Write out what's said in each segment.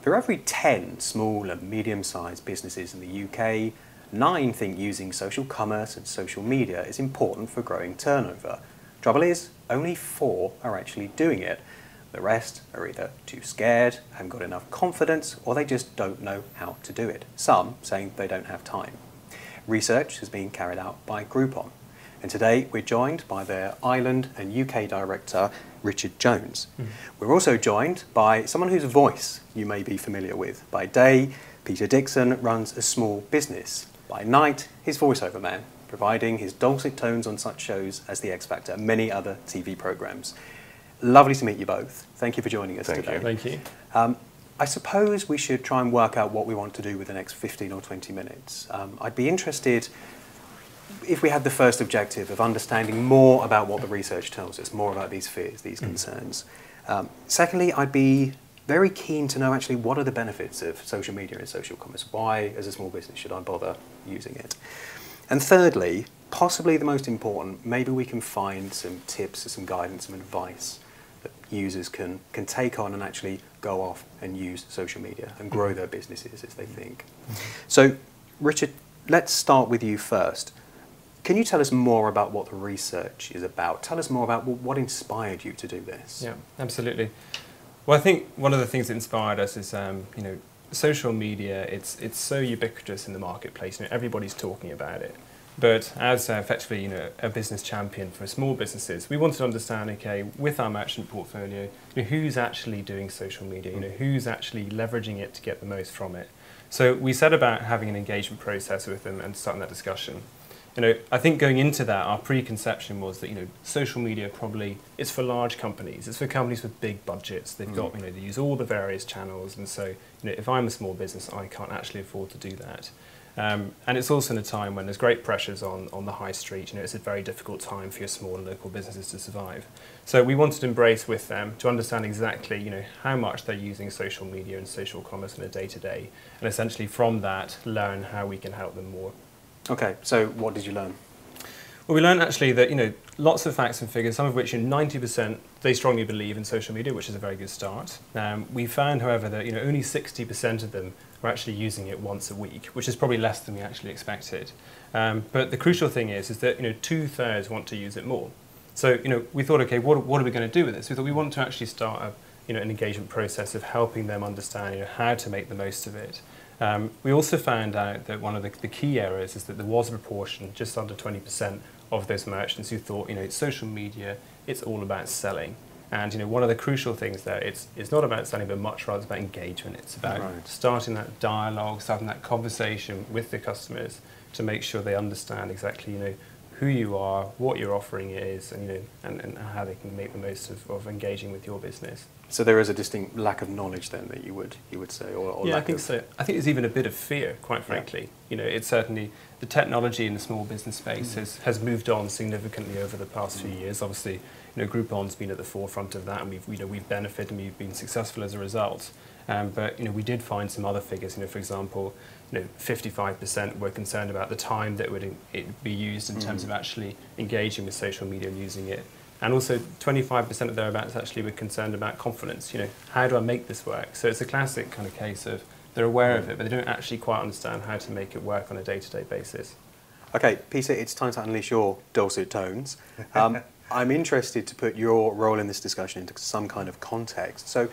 For every 10 small and medium-sized businesses in the UK, 9 think using social commerce and social media is important for growing turnover. Trouble is, only 4 are actually doing it. The rest are either too scared, haven't got enough confidence, or they just don't know how to do it. Some saying they don't have time. Research has been carried out by Groupon. And today we're joined by their Ireland and UK director, Richard Jones. We're also joined by someone whose voice you may be familiar with. By day, Peter Dixon runs a small business. By night, his voiceover man, providing his dulcet tones on such shows as The X Factor and many other TV programmes. Lovely to meet you both. Thank you for joining us today. Thank you. I suppose we should try and work out what we want to do with the next 15 or 20 minutes. I'd be interested if we had the first objective of understanding more about what the research tells us, more about these fears, these concerns. Secondly, I'd be very keen to know actually what are the benefits of social media and social commerce. Why, as a small business, should I bother using it? And thirdly, possibly the most important, maybe we can find some tips, some guidance, some advice that users can take on and actually go off and use social media and grow their businesses as they think. So, Richard, let's start with you first. Can you tell us more about what the research is about? Tell us more about what inspired you to do this. Yeah, absolutely. Well, I think one of the things that inspired us is, social media. It's so ubiquitous in the marketplace. Everybody's talking about it. But as effectively, a business champion for small businesses, we wanted to understand, okay, with our merchant portfolio, who's actually doing social media? Who's actually leveraging it to get the most from it? So we set about having an engagement process with them and starting that discussion. I think going into that, our preconception was that social media probably is for large companies. It's for companies with big budgets. They've got they use all the various channels, and so if I'm a small business, I can't actually afford to do that. And it's also in a time when there's great pressures on the high street. It's a very difficult time for your small and local businesses to survive. So we wanted to embrace with them to understand exactly how much they're using social media and social commerce in a day-to-day, and essentially from that learn how we can help them more. Okay, so what did you learn? Well, we learned actually that lots of facts and figures, some of which 90% they strongly believe in social media, which is a very good start. We found, however, that only 60% of them are actually using it once a week, which is probably less than we actually expected. But the crucial thing is that 2/3 want to use it more. So we thought, okay, what are we going to do with this? We thought we want to actually start an engagement process of helping them understand how to make the most of it. We also found out that one of the key areas is that there was a proportion, just under 20% of those merchants who thought, social media, it's all about selling. And one of the crucial things there, it's not about selling, but much rather it's about engagement. It's about starting that dialogue, starting that conversation with the customers to make sure they understand exactly, who you are, what your offering is, and how they can make the most of engaging with your business. So there is a distinct lack of knowledge then that you would say, or yeah, lack I think of... so. I think there's even a bit of fear, quite frankly. It's certainly the technology in the small business space has moved on significantly over the past few years. Obviously, Groupon's been at the forefront of that, and we've benefited and we've been successful as a result. But we did find some other figures. For example, 55% were concerned about the time that it be used in terms of actually engaging with social media and using it. And also 25% of thereabouts actually were concerned about confidence. How do I make this work? So it's a classic kind of case of they're aware of it, but they don't actually quite understand how to make it work on a day-to-day basis. Okay, Peter, it's time to unleash your dulcet tones. I'm interested to put your role in this discussion into some kind of context. So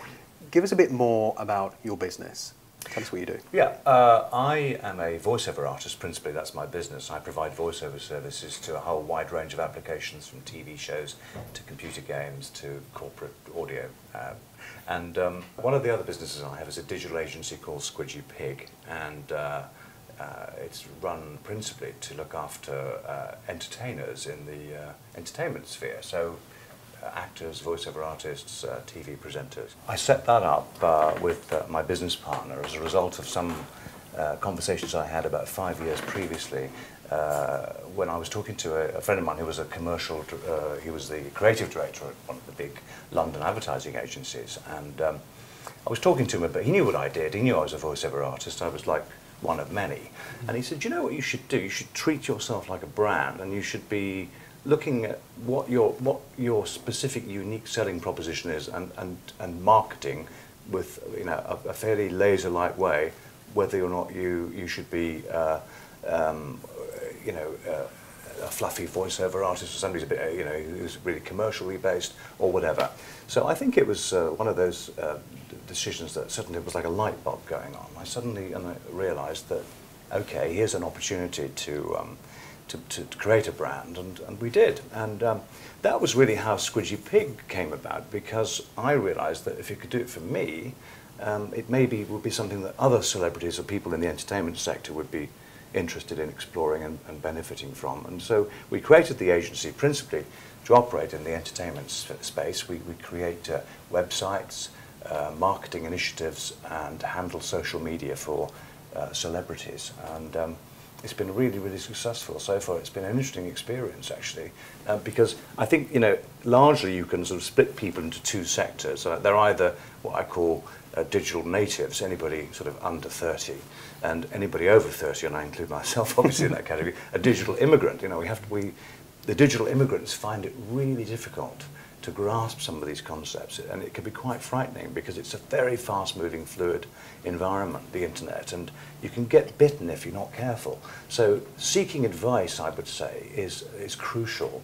give us a bit more about your business. Tell us what you do. Yeah, I am a voiceover artist, principally. That's my business. I provide voiceover services to a whole wide range of applications, from TV shows to computer games to corporate audio. And one of the other businesses I have is a digital agency called Squidgy Pig, and it's run principally to look after entertainers in the entertainment sphere. So actors, voiceover artists, TV presenters. I set that up with my business partner as a result of some conversations I had about 5 years previously when I was talking to a friend of mine who was he was the creative director at one of the big London advertising agencies, and I was talking to him about, he knew what I did, he knew I was a voiceover artist, I was like one of many, and he said, you know what you should do? You should treat yourself like a brand, and you should be looking at what your specific unique selling proposition is and marketing with a fairly laser-like way whether or not you should be a fluffy voiceover artist or somebody's a bit who's really commercially based or whatever. So I think it was one of those decisions that suddenly was like a light bulb going on. I realised that okay, here's an opportunity to create a brand, and we did. And that was really how Squidgy Pig came about, because I realised that if you could do it for me, it maybe would be something that other celebrities or people in the entertainment sector would be interested in exploring and benefiting from. And so we created the agency principally to operate in the entertainment space. We create websites, marketing initiatives, and handle social media for celebrities. And it's been really, really successful so far. It's been an interesting experience, actually, because I think, largely you can sort of split people into two sectors. They're either what I call digital natives, anybody sort of under 30, and anybody over 30, and I include myself obviously in that category, a digital immigrant. The digital immigrants find it really difficult to grasp some of these concepts, and it can be quite frightening because it's a very fast-moving, fluid environment, the internet, and you can get bitten if you're not careful. So seeking advice, I would say, is crucial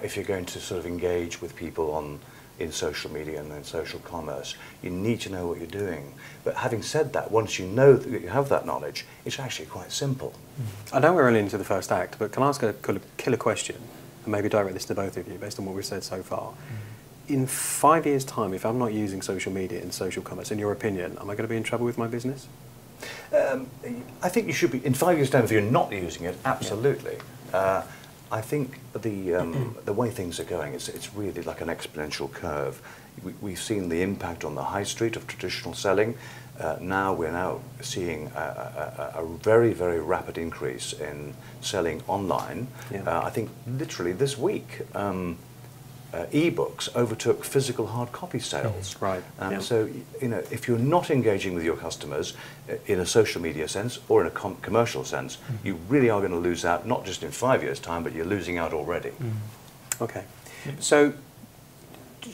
if you're going to sort of engage with people in social media and in social commerce. You need to know what you're doing. But having said that, once you know that you have that knowledge, it's actually quite simple. I know we're only into the first act, but can I ask a killer question, and maybe direct this to both of you based on what we've said so far? In 5 years' time, if I'm not using social media and social commerce, in your opinion, am I going to be in trouble with my business? I think you should be, in 5 years' time, if you're not using it, absolutely. Yeah. I think the way things are going, it's really like an exponential curve. We've seen the impact on the high street of traditional selling. We're now seeing a very, very rapid increase in selling online. Yeah. I think literally this week, e-books overtook physical hard copy sales. Right. Yeah. So, if you're not engaging with your customers in a social media sense or in a commercial sense, you really are going to lose out, not just in 5 years' time, but you're losing out already. Okay. So,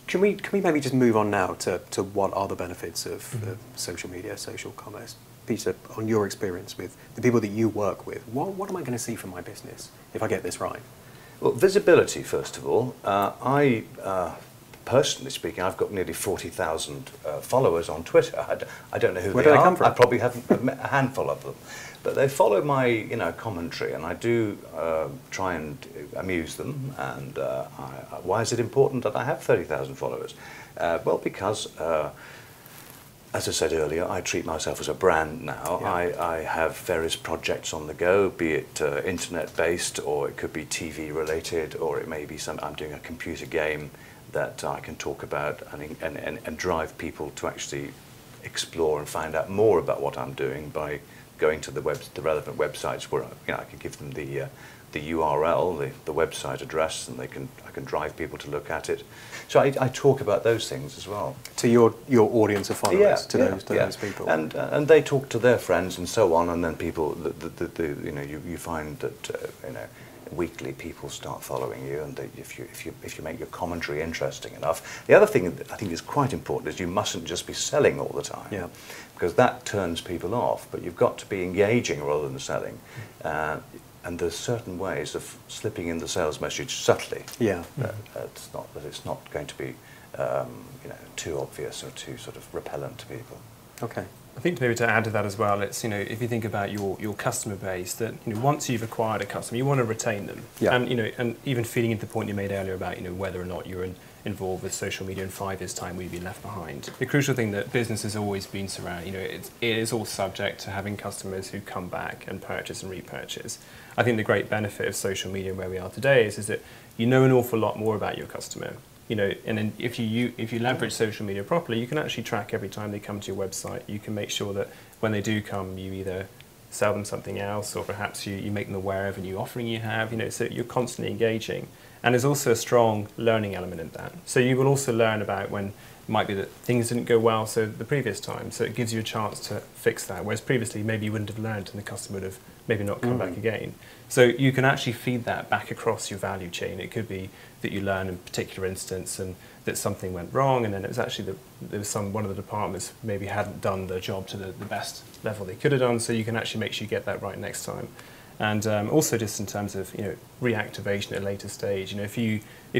can we maybe just move on now to what are the benefits of social media, social commerce? Peter, on your experience with the people that you work with, what am I going to see from my business if I get this right? Well, visibility, first of all. Personally speaking, I've got nearly 40,000 followers on Twitter. I don't know who they are. Come from? I probably haven't met a handful of them. But they follow my commentary, and I do try and amuse them. And why is it important that I have 30,000 followers? Well, because as I said earlier, I treat myself as a brand now. Yeah. I have various projects on the go, be it internet-based, or it could be TV-related, or it may be I'm doing a computer game that I can talk about and drive people to actually explore and find out more about what I'm doing by going to the relevant websites where I can give them the URL, the website address, and I can drive people to look at it. So I talk about those things as well. To your audience of followers, those people. And they talk to their friends and so on, and then people, you find that weekly people start following you, and if you make your commentary interesting enough. The other thing that I think is quite important is you mustn't just be selling all the time. Yeah. Because that turns people off, but you've got to be engaging rather than selling. And there's certain ways of slipping in the sales message subtly. Yeah. It's not going to be too obvious or too sort of repellent to people. Okay. I think maybe to add to that as well, it's if you think about your customer base, that once you've acquired a customer, you want to retain them. Yeah. And even feeding into the point you made earlier about whether or not you're involved with social media in 5 years' time, we've been left behind. The crucial thing that business has always been surrounded, it is all subject to having customers who come back and purchase and repurchase. I think the great benefit of social media where we are today is that you know an awful lot more about your customer. And then if you leverage social media properly, you can actually track every time they come to your website. You can make sure that when they do come, you either sell them something else, or perhaps you make them aware of a new offering you have. So you're constantly engaging. And there's also a strong learning element in that. So you will also learn about when it might be that things didn't go well the previous time. So it gives you a chance to fix that. Whereas previously, maybe you wouldn't have learned and the customer would have maybe not come back again. So you can actually feed that back across your value chain. It could be that you learn in a particular instance and that something went wrong, and then it was actually one of the departments maybe hadn't done the job to the best level they could have done, so you can actually make sure you get that right next time. And also just in terms of reactivation at a later stage, if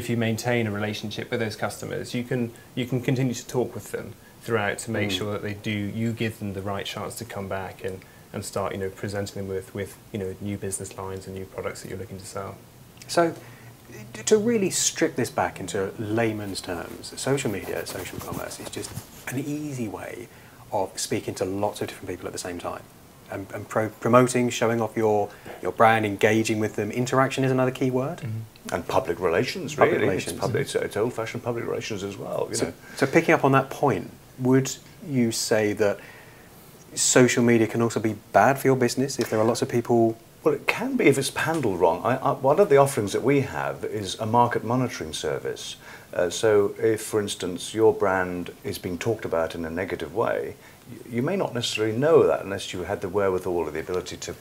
you maintain a relationship with those customers, you can continue to talk with them throughout to make sure that you give them the right chance to come back and start presenting them with new business lines and new products that you're looking to sell. So to really strip this back into layman's terms, social media, social commerce is just an easy way of speaking to lots of different people at the same time. And promoting, showing off your brand, engaging with them. Interaction is another key word. And public relations, really. It's old-fashioned public relations as well. So picking up on that point, would you say that social media can also be bad for your business if there are lots of people? Well, it can be if it's handled wrong. One of the offerings that we have is a market monitoring service. So if, for instance, your brand is being talked about in a negative way, you may not necessarily know that unless you had the wherewithal or the ability to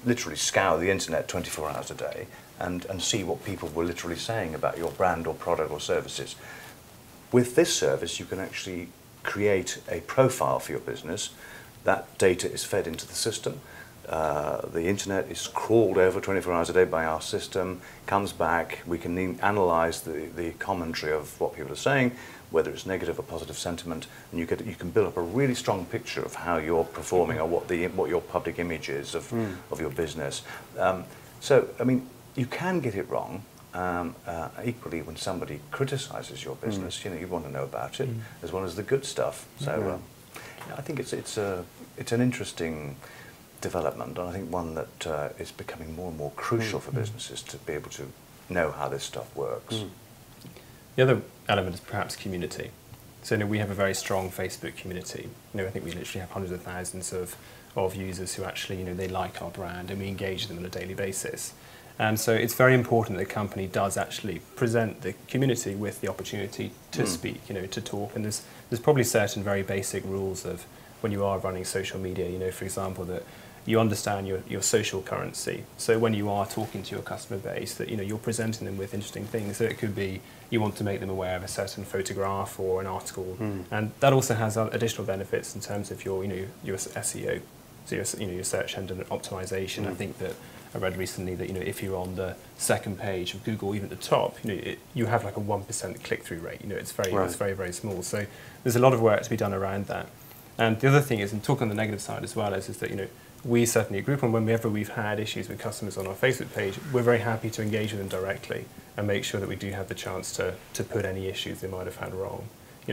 literally scour the internet 24 hours a day and see what people were literally saying about your brand or product or services. With this service, you can actually create a profile for your business. That data is fed into the system. The internet is crawled over 24 hours a day by our system, comes back, we can analyse the commentary of what people are saying, whether it's negative or positive sentiment, and you can build up a really strong picture of how you're performing or what your public image is of your business. So, I mean, you can get it wrong. Equally, when somebody criticises your business, you want to know about it as well as the good stuff. So, I think it's an interesting development, and I think one that is becoming more and more crucial for businesses to be able to know how this stuff works. The other element is perhaps community. So we have a very strong Facebook community. I think we literally have hundreds of thousands of users who actually they like our brand, and we engage them on a daily basis. And so it's very important that the company does actually present the community with the opportunity to speak, to talk. And there's probably certain very basic rules of when you are running social media, for example, that you understand your social currency. So when you are talking to your customer base, that you're presenting them with interesting things. So it could be you want to make them aware of a certain photograph or an article, and that also has additional benefits in terms of your SEO, so your search engine optimization. I think that I read recently that if you're on the second page of Google, even at the top, you have like a 1% click-through rate. It's very, very small. So there's a lot of work to be done around that. And the other thing is, and talking on the negative side as well, is that we certainly at Groupon, whenever we've had issues with customers on our Facebook page, we're very happy to engage with them directly and make sure that we do have the chance to put any issues they might have had wrong.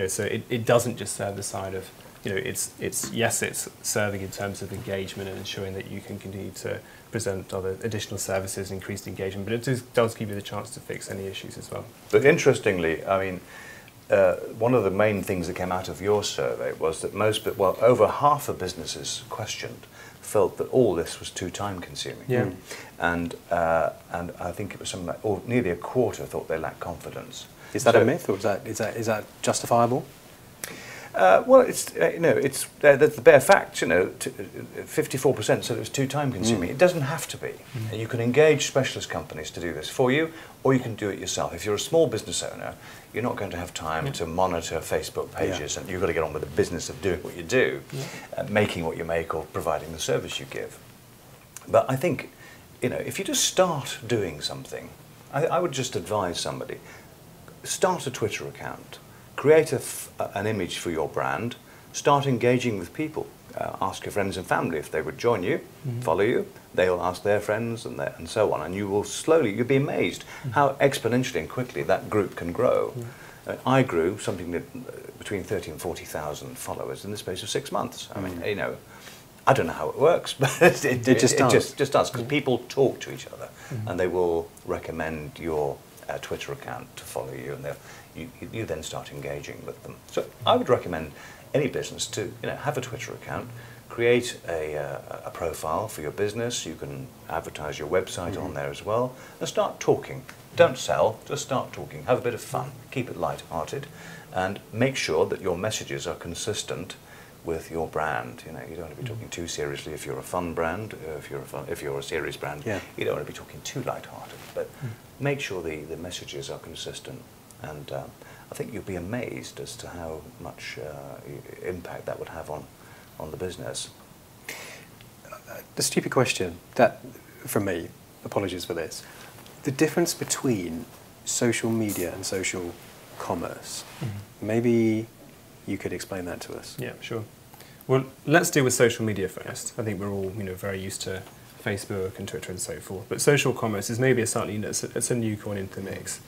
So it doesn't just serve the side of, it's serving in terms of engagement and ensuring that you can continue to present other additional services, increased engagement, but it does give you the chance to fix any issues as well. But interestingly, I mean, one of the main things that came out of your survey was that over half of businesses questioned felt that all this was too time consuming. Yeah. And I think it was something like, or nearly a quarter thought they lacked confidence. Is that a myth, or is that justifiable? Well, it's that's the bare fact. 54% said it was too time consuming. It doesn't have to be. You can engage specialist companies to do this for you, or you can do it yourself. If you're a small business owner, you're not going to have time to monitor Facebook pages, and you've got to get on with the business of doing what you do, making what you make, or providing the service you give. But I think, if you just start doing something, I would just advise somebody, start a Twitter account. Create an image for your brand, start engaging with people. Ask your friends and family if they would join you, follow you. They'll ask their friends and so on. And you'll be amazed how exponentially and quickly that group can grow. I grew something between 30 and 40,000 followers in the space of 6 months. I mean, I don't know how it works, but it just does. Because people talk to each other and they will recommend your Twitter account to follow you, and you then start engaging with them. So I would recommend any business to have a Twitter account, create a profile for your business. You can advertise your website on there as well, and start talking. Don't sell, just start talking. Have a bit of fun, keep it light-hearted, and make sure that your messages are consistent with your brand. You know, you don't want to be talking too seriously if you're a fun brand. If you're a serious brand, Yeah. you don't want to be talking too light-hearted. But make sure the messages are consistent, and I think you'll be amazed as to how much impact that would have on the business. The stupid question that, from me, apologies for this, the difference between social media and social commerce. Maybe you could explain that to us. Yeah, sure. Well, let's deal with social media first. I think we're all, very used to Facebook and Twitter and so forth. But social commerce is maybe it's a new coin into the mix.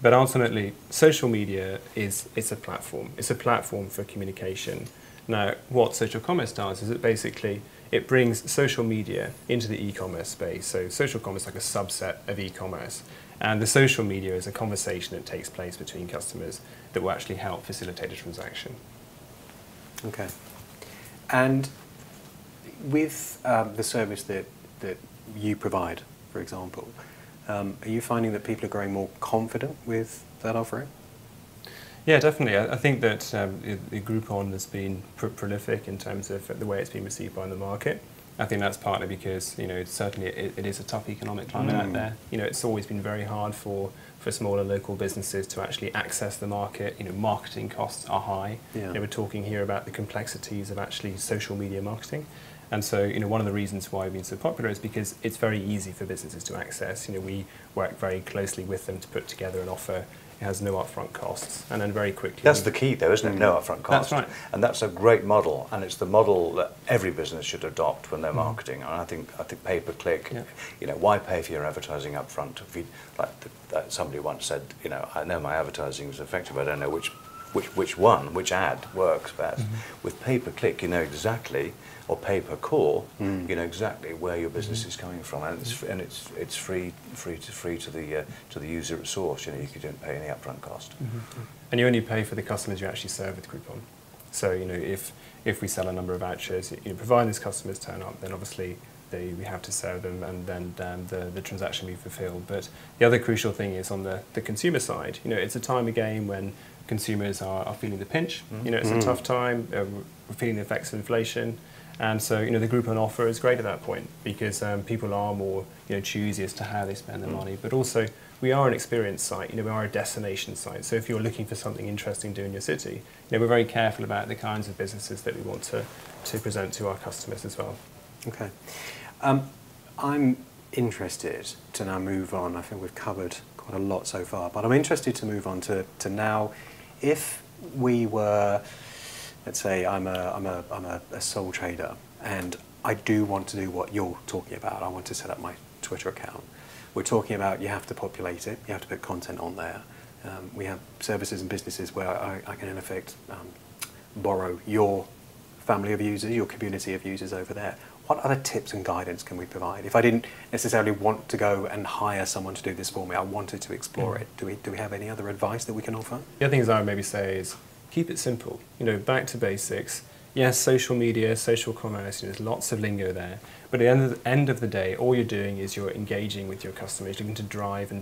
But ultimately, social media it's a platform. It's a platform for communication. Now, what social commerce does is it brings social media into the e-commerce space. So social commerce is like a subset of e-commerce. And the social media is a conversation that takes place between customers that will actually help facilitate a transaction. Okay. And with the service that you provide, for example, are you finding that people are growing more confident with that offering? Yeah, definitely. I think that the Groupon has been prolific in terms of the way it's been received by the market. I think that's partly because certainly it is a tough economic climate out there. It's always been very hard for smaller local businesses to actually access the market. Marketing costs are high. Yeah. We're talking here about the complexities of actually social media marketing. And so, one of the reasons why we've been so popular is because it's very easy for businesses to access. We work very closely with them to put together an offer. It has no upfront costs, and then very quickly... That's the key, though, isn't it? No upfront cost. That's right. And that's a great model, and it's the model that every business should adopt when they're marketing. And I think pay-per-click, why pay for your advertising upfront? Somebody once said, I know my advertising is effective, I don't know which ad works best. With pay-per-click, you know exactly, or pay-per-call, you know exactly where your business is coming from, and it's free to the user at source. You don't pay any upfront cost. And you only pay for the customers you actually serve with Groupon. So if we sell a number of vouchers, providing these customers turn up, then obviously we have to serve them, and then the transaction be fulfilled. But the other crucial thing is on the consumer side. It's a time of game when consumers are feeling the pinch. It's a tough time. We're feeling the effects of inflation. And so, the Groupon offer is great at that point because people are more, choosy as to how they spend their money. But also, we are an experience site. We are a destination site. So if you're looking for something interesting to do in your city, we're very careful about the kinds of businesses that we want to present to our customers as well. Okay. I'm interested to now move on. I think we've covered quite a lot so far, but I'm interested to move on to now. If we were, let's say, I'm a sole trader, and I do want to do what you're talking about. I want to set up my Twitter account. We're talking about you have to populate it. You have to put content on there. We have services and businesses where I can, in effect, borrow your family of users, your community of users over there. What other tips and guidance can we provide? If I didn't necessarily want to go and hire someone to do this for me, I wanted to explore it. Do we have any other advice that we can offer? The other things I would maybe say is keep it simple. Back to basics. Yes, social media, social commerce, there's lots of lingo there. But at the end of the day, all you're doing is you're engaging with your customers, looking to drive a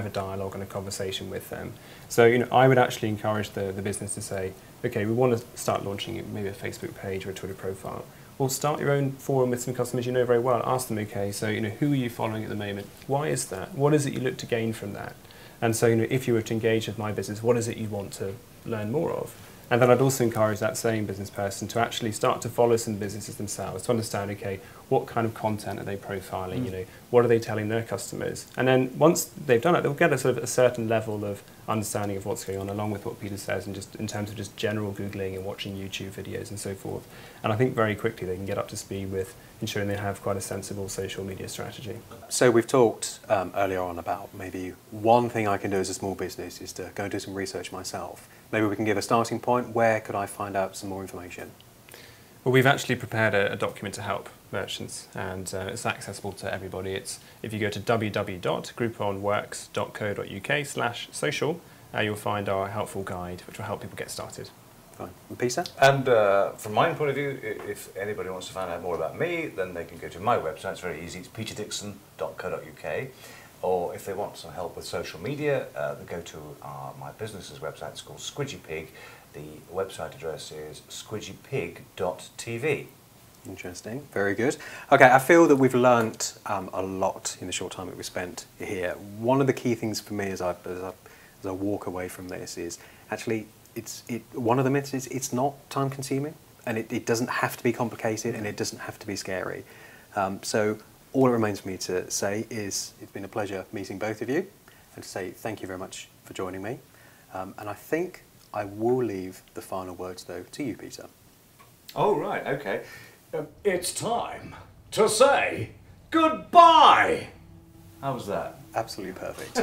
dialogue and a conversation with them. So, I would actually encourage the business to say, okay, we want to start launching maybe a Facebook page or a Twitter profile. Well, start your own forum with some customers you know very well. Ask them, okay, so who are you following at the moment? Why is that? What is it you look to gain from that? And so, if you were to engage with my business, what is it you want to learn more of? And then I'd also encourage that same business person to actually start to follow some businesses themselves, to understand, okay, what kind of content are they profiling, what are they telling their customers? And then once they've done it, they'll get a certain level of understanding of what's going on, along with what Peter says, and just in terms of just general Googling and watching YouTube videos and so forth. And I think very quickly they can get up to speed with ensuring they have quite a sensible social media strategy. So we've talked earlier on about maybe one thing I can do as a small business is to go and do some research myself. Maybe we can give a starting point. Where could I find out some more information? Well, we've actually prepared a document to help merchants, and it's accessible to everybody. If you go to www.grouponworks.co.uk/social, you'll find our helpful guide, which will help people get started. Fine. And Peter? And from my point of view, if anybody wants to find out more about me, then they can go to my website. It's very easy. It's peterdixon.co.uk. Or if they want some help with social media, they go to my business's website. It's called Squidgy Pig. The website address is squidgypig.tv. Interesting, very good. Okay, I feel that we've learnt a lot in the short time that we spent here. One of the key things for me as I walk away from this is actually one of the myths is it's not time consuming, and it doesn't have to be complicated, and it doesn't have to be scary. So all it remains for me to say is it's been a pleasure meeting both of you, and to say thank you very much for joining me. And I think I will leave the final words though to you, Peter. Oh, right, okay. It's time to say goodbye. How was that? Absolutely perfect.